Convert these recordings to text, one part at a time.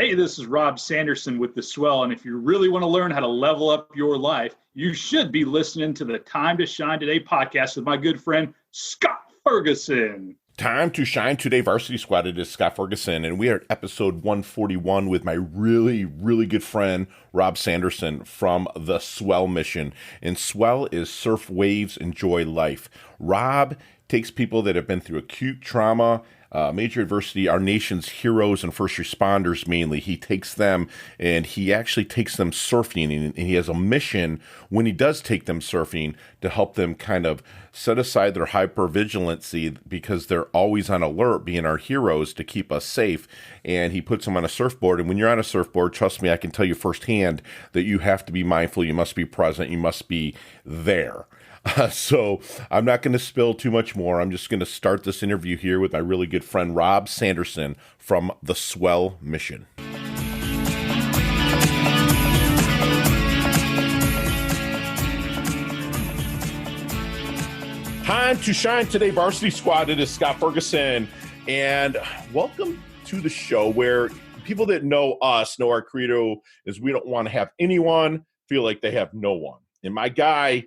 Hey, this is Rob Sanderson with the SWEL, and if you really want to learn how to level up your life, you should be listening to the Time to Shine Today podcast with my good friend, Scott Ferguson. Time to Shine Today Varsity Squad. It is Scott Ferguson, and we are at episode 141 with my really good friend, Rob Sanderson from the SWEL mission. And SWEL is Surf Waves, Enjoy Life. Rob takes people that have been through acute trauma, major adversity, our nation's heroes and first responders mainly. He takes them and he actually takes them surfing, and he has a mission when he does take them surfing to help them kind of set aside their hypervigilancy because they're always on alert, being our heroes to keep us safe. And he puts them on a surfboard. And when you're on a surfboard, trust me, I can tell you firsthand that you have to be mindful. You must be present. You must be there. So I'm not going to spill too much more. I'm just going to start this interview here with my really good friend, Rob Sanderson from the SWEL mission. Time to Shine Today Varsity Squad. It is Scott Ferguson, and welcome to the show where people that know us know our credo is we don't want to have anyone feel like they have no one. And my guy,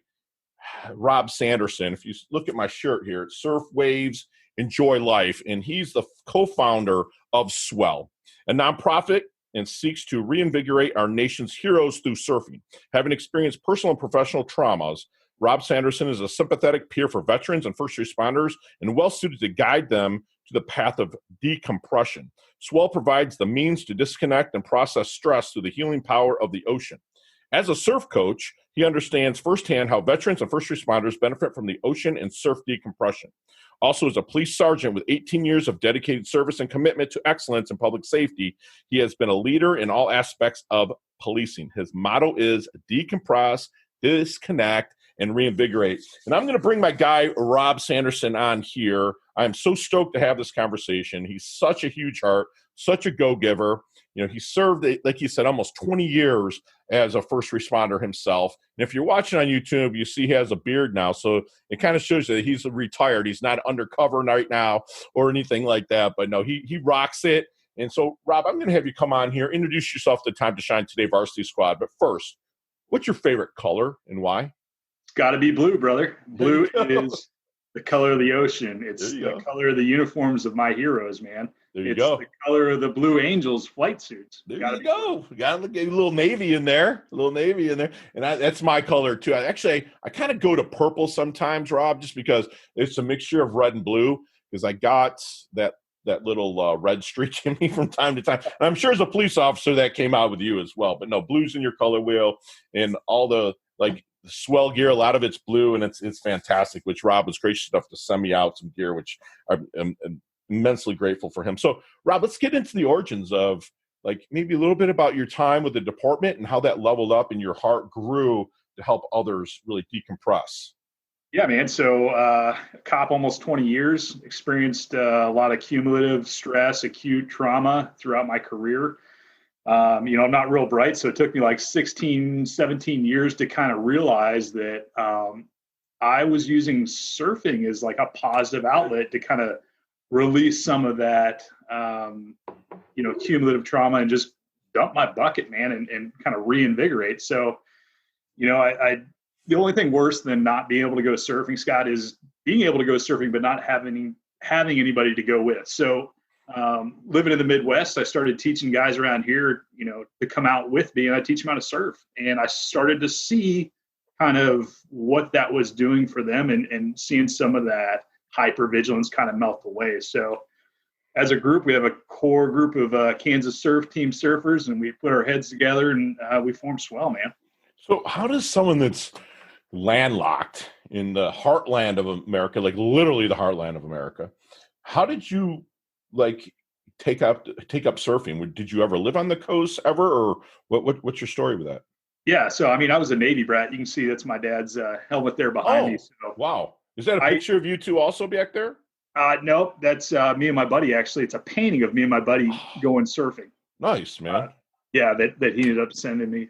Rob Sanderson, if you look at my shirt here, it's Surf Waves, Enjoy Life, and he's the co-founder of SWEL, a nonprofit and seeks to reinvigorate our nation's heroes through surfing. Having experienced personal and professional traumas, Rob Sanderson is a sympathetic peer for veterans and first responders and well-suited to guide them to the path of decompression. SWEL provides the means to disconnect and process stress through the healing power of the ocean. As a surf coach, he understands firsthand how veterans and first responders benefit from the ocean and surf decompression. Also, as a police sergeant with 18 years of dedicated service and commitment to excellence in public safety, he has been a leader in all aspects of policing. His motto is decompress, disconnect, and reinvigorate. And I'm going to bring my guy, Rob Sanderson, on here. I'm so stoked to have this conversation. He's such a huge heart, such a go-giver. You know, he served, like you said, almost 20 years as a first responder himself. And if you're watching on YouTube, you see he has a beard now. So it kind of shows that he's retired. He's not undercover right now or anything like that. But no, he rocks it. And so, Rob, I'm going to have you come on here, introduce yourself to Time to Shine Today Varsity Squad. But first, what's your favorite color and why? It's got to be blue, brother. Blue is the color of the ocean. It's the color of the uniforms of my heroes, man. It's the color of the Blue Angels flight suits. There you go. Got to get a little navy in there. And that's my color, too. I kind of go to purple sometimes, Rob, just because it's a mixture of red and blue, because I got that little red streak in me from time to time. And I'm sure as a police officer that came out with you as well. But no, blue's in your color wheel, and all the SWEL gear, a lot of it's blue, and it's fantastic, which Rob was gracious enough to send me out some gear, which I'm immensely grateful for him. So, Rob, let's get into the origins of maybe a little bit about your time with the department and how that leveled up and your heart grew to help others really decompress. Yeah, man. So a cop almost 20 years, experienced a lot of cumulative stress, acute trauma throughout my career. I'm not real bright, so it took me 16, 17 years to kind of realize that I was using surfing as a positive outlet to kind of release some of that, cumulative trauma and just dump my bucket, man, and kind of reinvigorate. So, the only thing worse than not being able to go surfing, Scott, is being able to go surfing but not having anybody to go with. So, living in the Midwest, I started teaching guys around here, to come out with me, and I teach them how to surf. And I started to see kind of what that was doing for them and seeing some of that hypervigilance kind of melt away. So as a group, we have a core group of Kansas surf team surfers, and we put our heads together and we formed SWEL, man. So how does someone that's landlocked in the heartland of America, literally the heartland of America, how did you take up surfing? Did you ever live on the coast ever, or what's your story with that? Yeah, so I was a Navy brat. You can see that's my dad's helmet there behind me. So, wow. Is that a picture of you two also back there? No, that's me and my buddy, actually. It's a painting of me and my buddy going surfing. Nice, man. That he ended up sending me.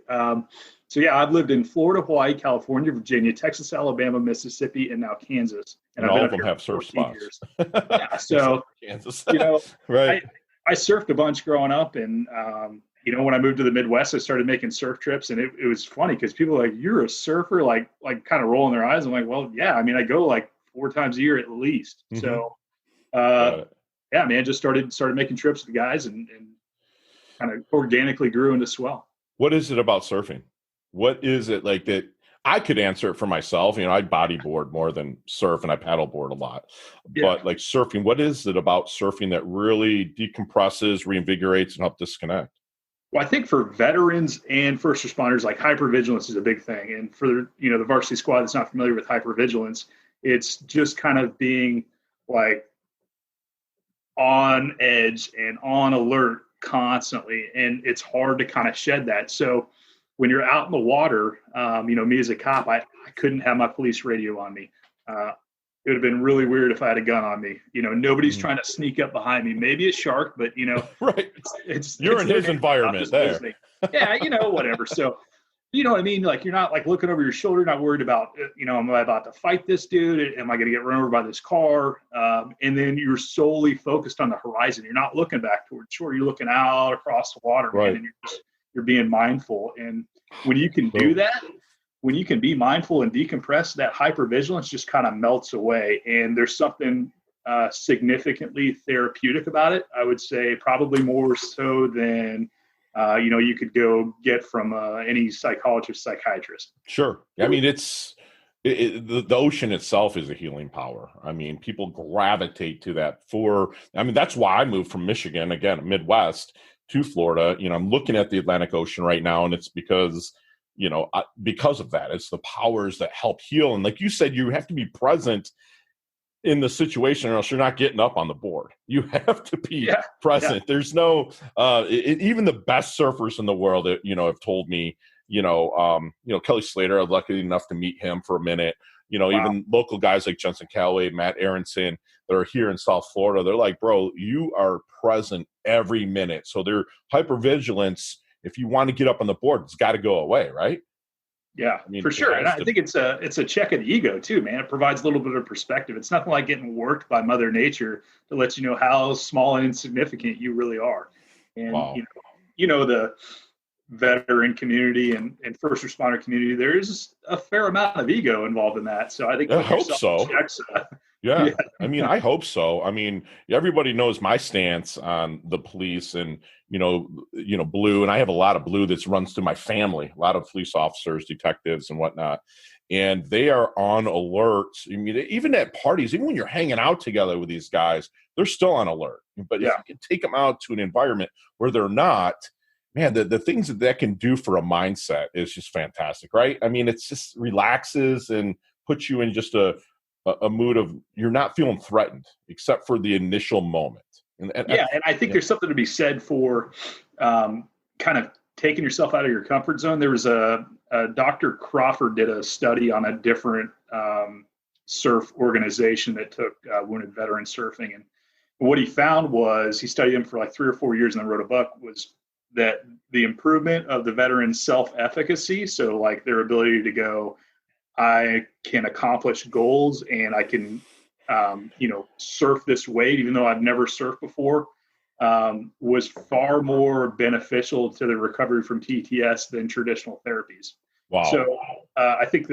So yeah, I've lived in Florida, Hawaii, California, Virginia, Texas, Alabama, Mississippi, and now Kansas. And all of them have surf spots. Yeah, so Kansas. right. I surfed a bunch growing up, and when I moved to the Midwest, I started making surf trips, and it was funny because people were like, "You're a surfer?" Like kind of rolling their eyes. I'm like, "Well, yeah. I mean, I go like 4 times a year at least." Mm-hmm. So, Got it. yeah, man, just started making trips with guys, and kind of organically grew into SWEL. What is it about surfing? What is it like that? I could answer it for myself. I bodyboard more than surf, and I paddleboard a lot. Yeah. But like surfing, what is it about surfing that really decompresses, reinvigorates, and help disconnect? Well, I think for veterans and first responders, like hypervigilance is a big thing. And for the varsity squad that's not familiar with hypervigilance, it's just kind of being like on edge and on alert constantly, and it's hard to kind of shed that. So when you're out in the water, me as a cop, I couldn't have my police radio on me. It would have been really weird if I had a gun on me. Nobody's trying to sneak up behind me. Maybe a shark, but right. It's you're in his environment there. Yeah, whatever. So you know what I mean? Like, you're not like looking over your shoulder, not worried about, am I about to fight this dude? Am I going to get run over by this car? And then you're solely focused on the horizon. You're not looking back towards shore. You're looking out across the water, right. Man, and you're being mindful. And when you can do that, when you can be mindful and decompress, that hypervigilance just kind of melts away. And there's something significantly therapeutic about it. I would say probably more so than you could go get from any psychologist, psychiatrist. Sure. I mean, the ocean itself is a healing power. I mean, people gravitate to that that's why I moved from Michigan, again, Midwest, to Florida. I'm looking at the Atlantic Ocean right now, and it's because of that. It's the powers that help heal. And like you said, you have to be present in the situation, or else you're not getting up on the board. You have to be present. Yeah. There's no, even the best surfers in the world, have told me, Kelly Slater, I'm lucky enough to meet him for a minute. Wow. Even local guys like Jensen Callaway, Matt Aronson, that are here in South Florida, they're like, bro, you are present every minute. So their hypervigilance, if you want to get up on the board, it's got to go away, right? Yeah, for sure. And I think it's a check of the ego too, man. It provides a little bit of perspective. It's nothing like getting worked by Mother Nature to let you know how small and insignificant you really are. And wow. The veteran community and first responder community, there's a fair amount of ego involved in that. So I think I hope so. Yeah. I mean, I hope so. I mean, everybody knows my stance on the police and, blue. And I have a lot of blue that runs through my family, a lot of police officers, detectives and whatnot. And they are on alert. I mean, even at parties, even when you're hanging out together with these guys, they're still on alert. But if you can take them out to an environment where they're not, man, the things that can do for a mindset is just fantastic, right? I mean, it's just relaxes and puts you in just a mood of you're not feeling threatened except for the initial moment. And I think there's something to be said for kind of taking yourself out of your comfort zone. There was a Dr. Crawford did a study on a different surf organization that took wounded veterans surfing. And what he found was, he studied them for like 3 or 4 years and then wrote a book, was that the improvement of the veterans' self-efficacy, so like their ability to go, I can accomplish goals and I can, surf this wave, even though I've never surfed before, was far more beneficial to the recovery from TTS than traditional therapies. Wow. So I think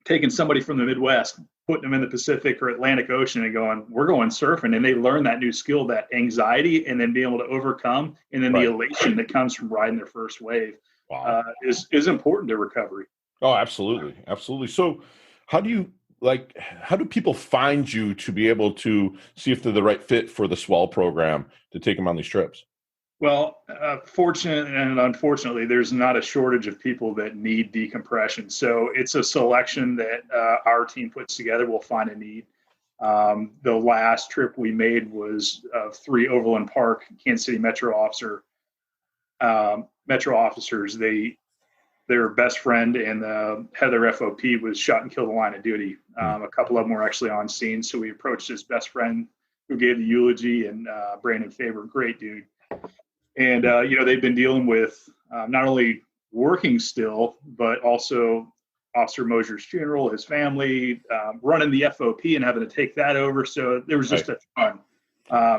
taking somebody from the Midwest, putting them in the Pacific or Atlantic Ocean and going, we're going surfing, and they learn that new skill, that anxiety, and then being able to overcome, and then the elation that comes from riding their first wave is important to recovery. Oh, absolutely. Absolutely. So how do people find you to be able to see if they're the right fit for the SWEL program to take them on these trips? Well, fortunately and unfortunately, there's not a shortage of people that need decompression. So it's a selection that our team puts together. We'll find a need. The last trip we made was 3 Overland Park, Kansas City Metro officers. Their best friend and the head of their FOP was shot and killed in the line of duty. A couple of them were actually on scene. So we approached his best friend who gave the eulogy, and Brandon Faber, great dude. And, they've been dealing with not only working still, but also Officer Mosier's funeral, his family, running the FOP and having to take that over. So there was just a ton.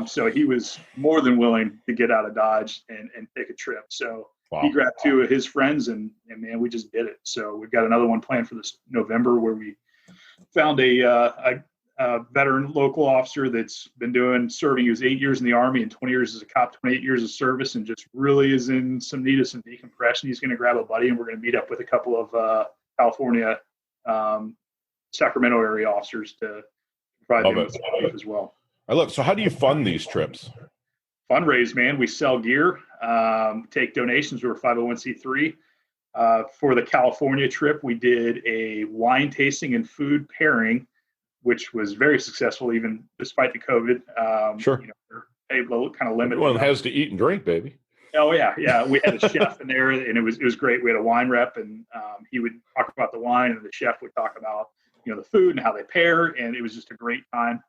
So he was more than willing to get out of Dodge and take a trip. So he grabbed two of his friends and man, we just did it. So we've got another one planned for this November where we found a veteran local officer that's been serving. He was 8 years in the Army and 20 years as a cop, 28 years of service, and just really is in some need of some decompression. He's going to grab a buddy, and we're going to meet up with a couple of California, Sacramento area officers to provide them with some relief as well. I love it. So how do you fund these trips? Fundraise, man. We sell gear, take donations. We're 501c3. For the California trip, we did a wine tasting and food pairing, which was very successful, even despite the COVID. Sure. We're able to kind of limit. Everyone has to eat and drink, baby. Oh yeah. We had a chef in there, and it was great. We had a wine rep, and he would talk about the wine, and the chef would talk about the food and how they pair, and it was just a great time.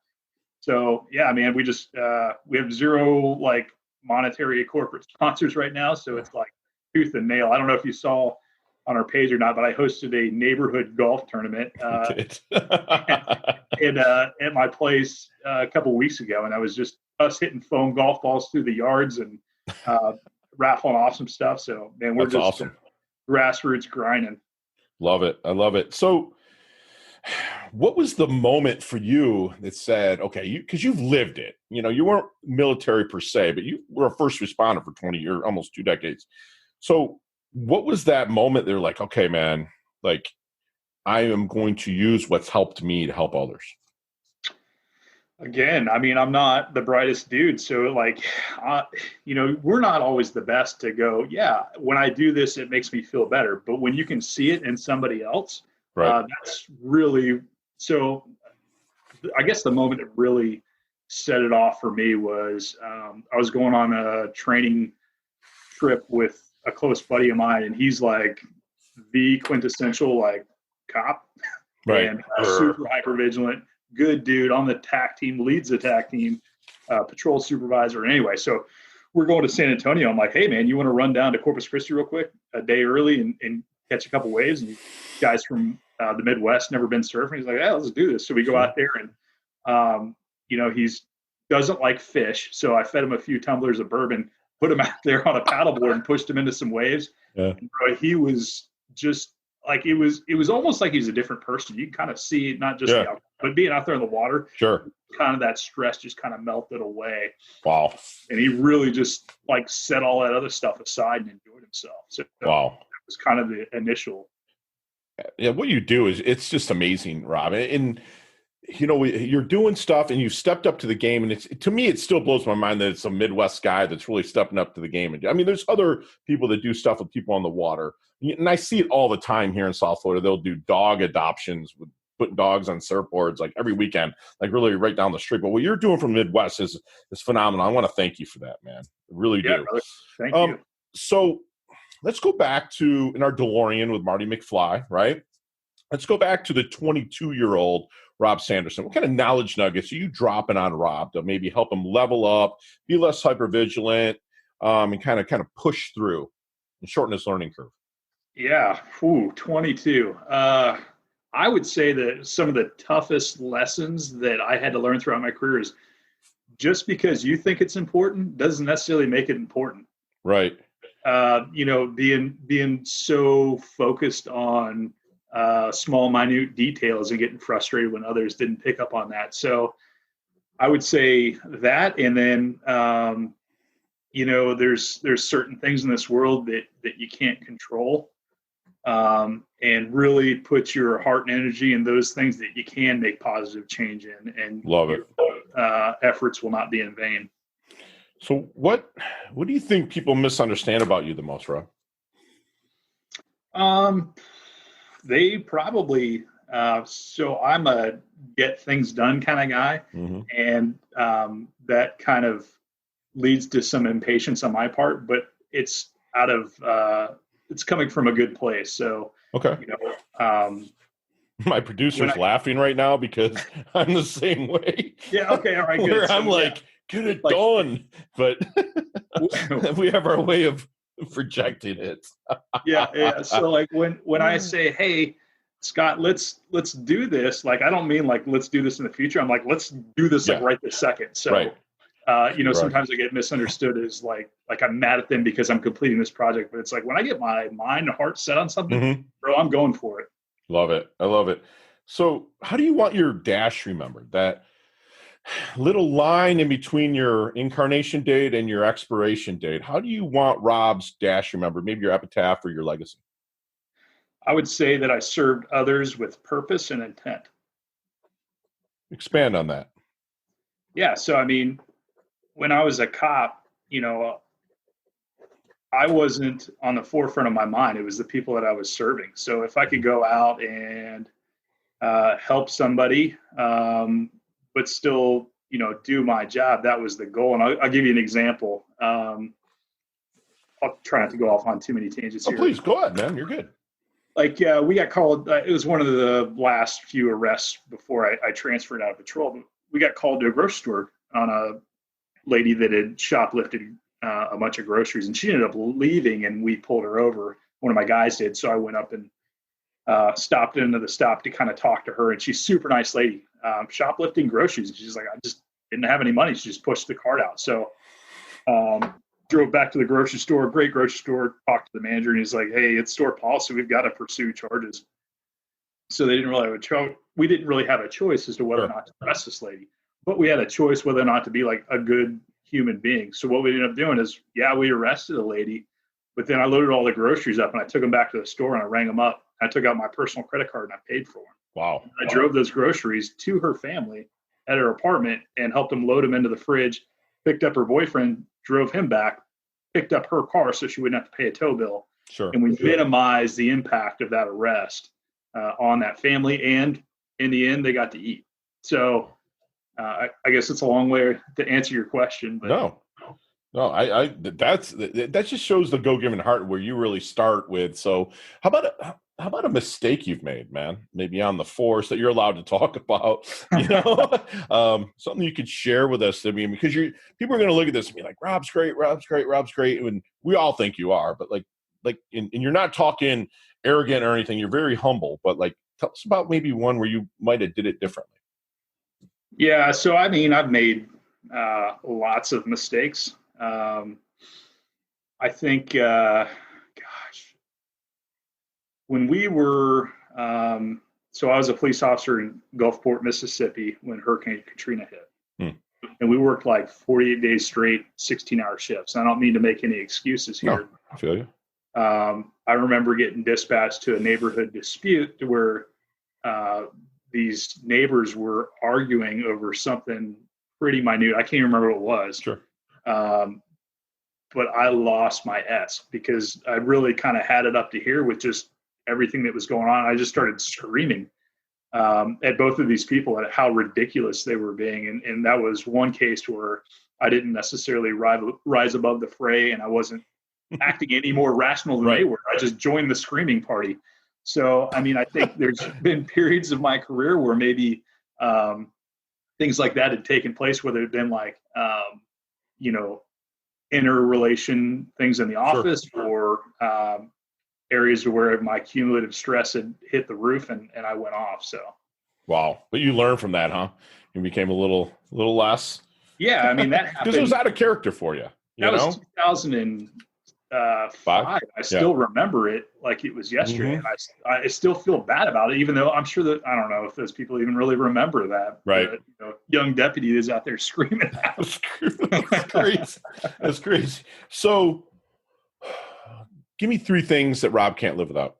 So yeah, man, we just we have zero like monetary corporate sponsors right now, so it's like tooth and nail. I don't know if you saw on our page or not, but I hosted a neighborhood golf tournament at my place a couple of weeks ago, and I was just us hitting foam golf balls through the yards and raffling off some stuff. So man, we're just awesome. Grassroots grinding. Love it. I love it. So what was the moment for you that said, okay, because you've lived it, you weren't military per se, but you were a first responder for 20 years, almost 2 decades. So what was that moment they're like, okay, man, like I am going to use what's helped me to help others? Again, I mean, I'm not the brightest dude. So like, we're not always the best to go, yeah, when I do this, it makes me feel better. But when you can see it in somebody else, right. That's really, so I guess the moment that really set it off for me was I was going on a training trip with a close buddy of mine, and he's like the quintessential like cop, right? And super hypervigilant, good dude on the TAC team, leads the TAC team, patrol supervisor. Anyway, so we're going to San Antonio. I'm like, hey man, you want to run down to Corpus Christi real quick, a day early, and catch a couple waves? And guys from the Midwest, never been surfing. He's like, yeah, let's do this. So we go out there, and he's doesn't like fish, so I fed him a few tumblers of bourbon, put him out there on a paddleboard and pushed him into some waves. Yeah. And bro, he was just like, it was almost like he's a different person. You can kind of see not just the alcohol, but being out there in the water, sure, kind of that stress just kind of melted away. Wow. And he really just like set all that other stuff aside and enjoyed himself. So wow. That was kind of the initial. Yeah, what you do is it's just amazing, Rob. And you're doing stuff, and you've stepped up to the game. And to me, it still blows my mind that it's a Midwest guy that's really stepping up to the game. And I mean, there's other people that do stuff with people on the water, and I see it all the time here in South Florida. They'll do dog adoptions with putting dogs on surfboards like every weekend, like really right down the street. But what you're doing from the Midwest is phenomenal. I want to thank you for that, man. I really do. Brother. Thank you. So let's go back to in our DeLorean with Marty McFly, right? Let's go back to the 22-year-old Rob Sanderson. What kind of knowledge nuggets are you dropping on Rob to maybe help him level up, be less hypervigilant, and kind of push through and shorten his learning curve? Yeah, 22. I would say that some of the toughest lessons that I had to learn throughout my career is just because you think it's important doesn't necessarily make it important. Right. Being so focused on small, minute details and getting frustrated when others didn't pick up on that. So I would say that, and then, there's certain things in this world that you can't control, and really put your heart and energy in those things that you can make positive change in, and love it. Efforts will not be in vain. So what do you think people misunderstand about you the most, Rob? They probably, so I'm a get things done kind of guy. Mm-hmm. And that kind of leads to some impatience on my part, but it's it's coming from a good place. So, okay. My producer's laughing right now because I'm the same way. Yeah. Okay. All right. Good. I'm like, get it done. But we have our way of projecting it. Yeah. So like when I say, hey, Scott, let's do this, like I don't mean like let's do this in the future. I'm like, let's do this like right this second. So Right. Sometimes I get misunderstood as like I'm mad at them because I'm completing this project, but it's like when I get my mind and heart set on something, Hmm. bro, I'm going for it. Love it. I love it. So how do you want your dash remembered? That little line in between your incarnation date and your expiration date. How do you want Rob's dash remembered? Maybe your epitaph or your legacy? I would say that I served others with purpose and intent. Expand on that. Yeah. So, I mean, when I was a cop, I wasn't on the forefront of my mind. It was the people that I was serving. So if I could go out and help somebody, but still, do my job, that was the goal. And I'll give you an example. I'll try not to go off on too many tangents Oh, here. please go ahead, man. You're good. Like we got called. It was one of the last few arrests before I transferred out of patrol. But we got called to a grocery store on a lady that had shoplifted a bunch of groceries, and she ended up leaving, and we pulled her over. One of my guys did, so I went up and stopped into the stop to kind of talk to her, and she's a super nice lady, shoplifting groceries. And she's like, I just didn't have any money. She just pushed the cart out. So drove back to the grocery store, great grocery store, talked to the manager, and he's like, hey, it's store policy. We've got to pursue charges. So they didn't really have a choice. We didn't really have a choice as to whether or not to arrest this lady, but we had a choice whether or not to be like a good human being. So what we ended up doing is, we arrested the lady, but then I loaded all the groceries up and I took them back to the store and I rang them up. I took out my personal credit card and I paid for them. Wow. I drove those groceries to her family at her apartment and helped them load them into the fridge, picked up her boyfriend, drove him back, picked up her car so she wouldn't have to pay a tow bill. Sure. And we minimized the impact of that arrest on that family. And in the end, they got to eat. So I guess it's a long way to answer your question. But No, that just shows the go-giving heart where you really start with. So how about a mistake you've made, man? Maybe on the force that you're allowed to talk about, something you could share with us. I mean, because people are going to look at this and be like, Rob's great, and we all think you are, but and you're not talking arrogant or anything. You're very humble, but tell us about maybe one where you might have did it differently. Yeah. So, I mean, I've made lots of mistakes. I think, when we were, so I was a police officer in Gulfport, Mississippi when Hurricane Katrina hit. And we worked like 48 days straight, 16-hour shifts. I don't mean to make any excuses here. No, I feel you. I remember getting dispatched to a neighborhood dispute where these neighbors were arguing over something pretty minute. I can't even remember what it was. Sure. But I lost my S because I really kind of had it up to here with just everything that was going on. I just started screaming at both of these people at how ridiculous they were being. And that was one case where I didn't necessarily rise above the fray, and I wasn't acting any more rational than they were. I just joined the screaming party. So, I mean, I think there's been periods of my career where maybe things like that had taken place, whether it had been interrelation things in the office, or areas where my cumulative stress had hit the roof and I went off. So, wow. But you learned from that, huh? You became a little less. Yeah, I mean, that happened. Because it was out of character for you. That was 2005. I still remember it like it was yesterday. Mm-hmm. And I still feel bad about it, even though I'm sure that, I don't know if those people even really remember that. Right. Young deputy is out there screaming out. That's crazy. That's crazy. So give me 3 things that Rob can't live without.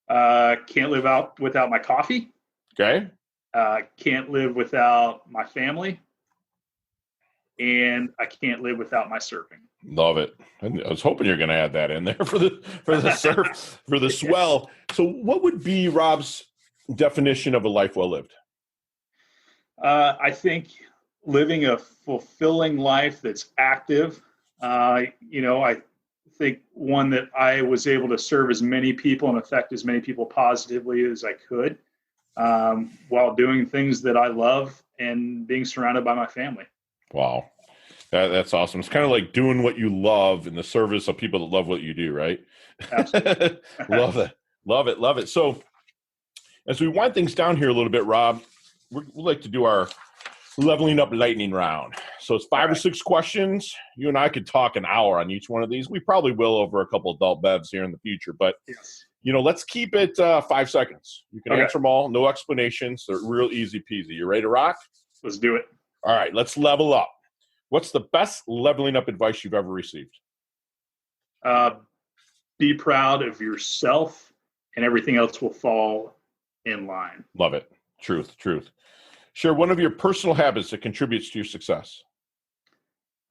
Can't live out without my coffee. Okay. Can't live without my family. And I can't live without my surfing. Love it. I was hoping you're going to add that in there for the surf, for the SWEL. So what would be Rob's definition of a life well lived? I think living a fulfilling life that's active. I think one that I was able to serve as many people and affect as many people positively as I could, while doing things that I love and being surrounded by my family. Wow. That's awesome. It's kind of like doing what you love in the service of people that love what you do, right? Absolutely. Love it. So as we wind things down here a little bit, Rob, we'd like to do our leveling up lightning round. So it's 5 or 6 questions. You and I could talk an hour on each one of these. We probably will over a couple adult bevs here in the future, but Yes. let's keep it 5 seconds. You can answer them all, no explanations. They're real easy peasy. You ready to rock? Let's do it. All right, let's level up. What's the best leveling up advice you've ever received? Be proud of yourself, and everything else will fall in line. Love it. Truth. Share one of your personal habits that contributes to your success.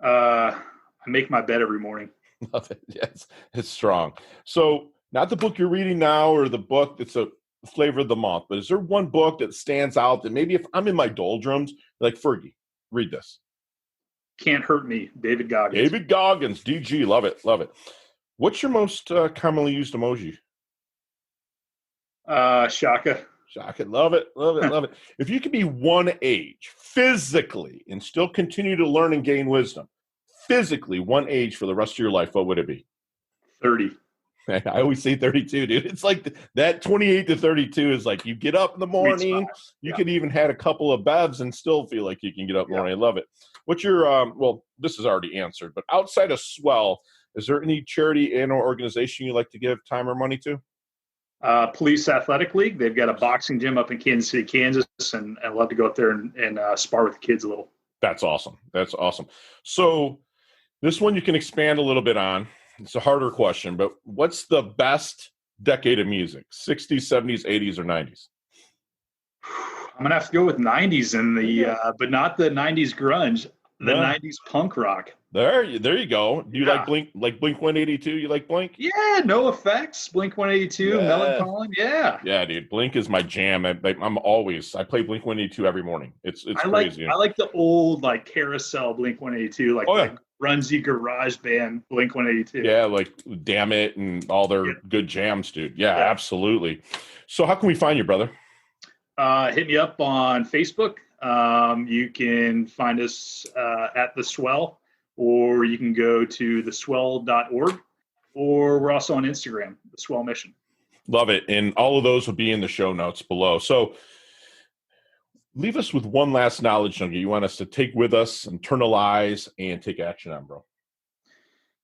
I make my bed every morning. Love it. Yes, it's strong. So not the book you're reading now or the book that's a flavor of the month, but is there one book that stands out that maybe if I'm in my doldrums, like, Fergie, read this? Can't Hurt Me, David Goggins. David Goggins, DG, love it. What's your most commonly used emoji? Shaka. Shaka, love it. If you could be one age physically and still continue to learn and gain wisdom, physically one age for the rest of your life, what would it be? 30. I always say 32, dude. It's like that 28 to 32 is like you get up in the morning. You could even had a couple of bevs and still feel like you can get up in the morning. I love it. What's your, well, this is already answered, but outside of SWEL, is there any charity and or organization you like to give time or money to? Police Athletic League. They've got a boxing gym up in Kansas City, Kansas, and I'd love to go up there and spar with the kids a little. That's awesome. So this one you can expand a little bit on. It's a harder question, but what's the best decade of music? 60s, 70s, 80s, or 90s? I'm going to have to go with 90s and but not the 90s grunge, the 90s punk rock. There you go. Do you like Blink 182? You like Blink? Yeah, No Effects, Blink 182, Melancholy. Yeah, dude. Blink is my jam. I play Blink 182 every morning. It's crazy. I like the old like Carousel Blink 182, like grungy garage band Blink 182. Yeah, like Damn It and all their good jams, dude. Yeah, absolutely. So how can we find you, brother? Hit me up on Facebook. You can find us at the SWEL, or you can go to theswel.org, or we're also on Instagram, the SWEL Mission. Love it. And all of those will be in the show notes below. So leave us with one last knowledge nugget you want us to take with us, internalize, and take action on, bro.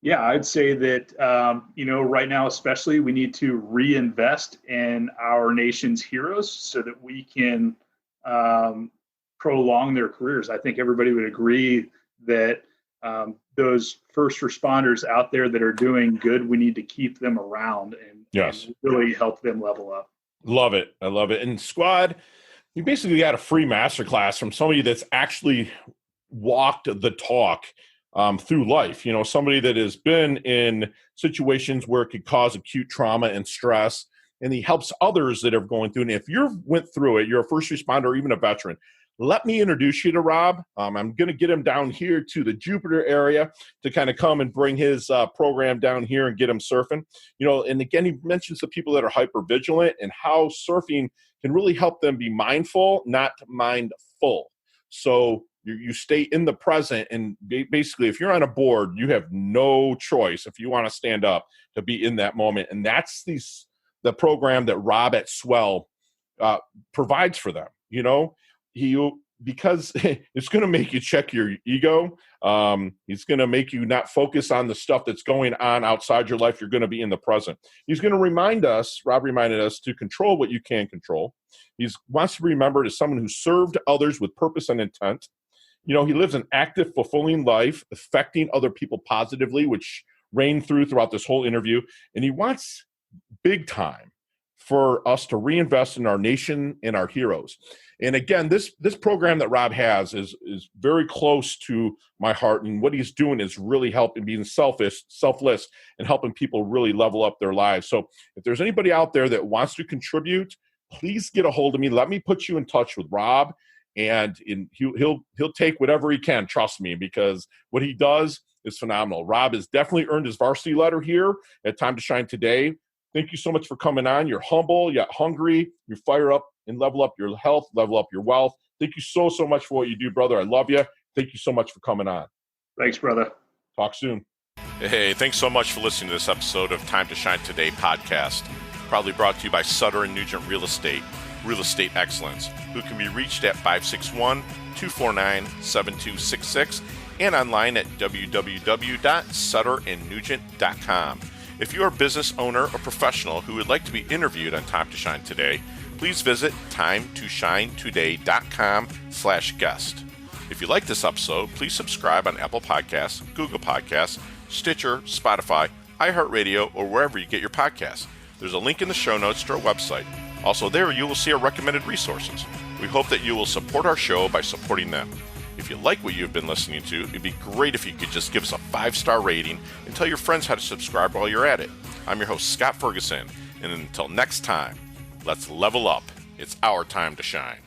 Yeah, I'd say that, right now especially, we need to reinvest in our nation's heroes so that we can prolong their careers. I think everybody would agree that those first responders out there that are doing good, we need to keep them around and really help them level up. Love it. I love it. And squad, you basically got a free masterclass from somebody that's actually walked the talk through life. Somebody that has been in situations where it could cause acute trauma and stress, and he helps others that are going through. And if you went through it, you're a first responder or even a veteran, let me introduce you to Rob. I'm going to get him down here to the Jupiter area to kind of come and bring his program down here and get him surfing. And again, he mentions the people that are hypervigilant and how surfing can really help them be mindful, not mindful. So you stay in the present, and basically if you're on a board, you have no choice if you want to stand up to be in that moment. And that's the program that Rob at SWEL provides for them. Because it's going to make you check your ego. It's going to make you not focus on the stuff that's going on outside your life. You're going to be in the present. He's going to Rob reminded us to control what you can control. He wants to be remembered as someone who served others with purpose and intent. He lives an active, fulfilling life, affecting other people positively, which reigned throughout this whole interview. And he wants big time for us to reinvest in our nation and our heroes. And again, this program that Rob has is very close to my heart. And what he's doing is really helping, being selfless, and helping people really level up their lives. So if there's anybody out there that wants to contribute, please get a hold of me. Let me put you in touch with Rob, and he'll take whatever he can. Trust me, because what he does is phenomenal. Rob has definitely earned his varsity letter here at Time to Shine today. Thank you so much for coming on. You're humble, yet hungry. You fire up and level up your health, level up your wealth. Thank you so much for what you do, brother. I love you. Thank you so much for coming on. Thanks, brother. Talk soon. Hey, thanks so much for listening to this episode of Time to Shine Today podcast. Proudly brought to you by Sutter & Nugent Real Estate Excellence, who can be reached at 249-7266 and online at www.sutterandnugent.com. If you're a business owner or professional who would like to be interviewed on Time to Shine Today, please visit timetoshinetoday.com/guest. If you like this episode, please subscribe on Apple Podcasts, Google Podcasts, Stitcher, Spotify, iHeartRadio, or wherever you get your podcasts. There's a link in the show notes to our website. Also there, you will see our recommended resources. We hope that you will support our show by supporting them. If you like what you've been listening to, it'd be great if you could just give us a 5-star rating and tell your friends how to subscribe while you're at it. I'm your host, Scott Ferguson, and until next time, let's level up. It's our time to shine.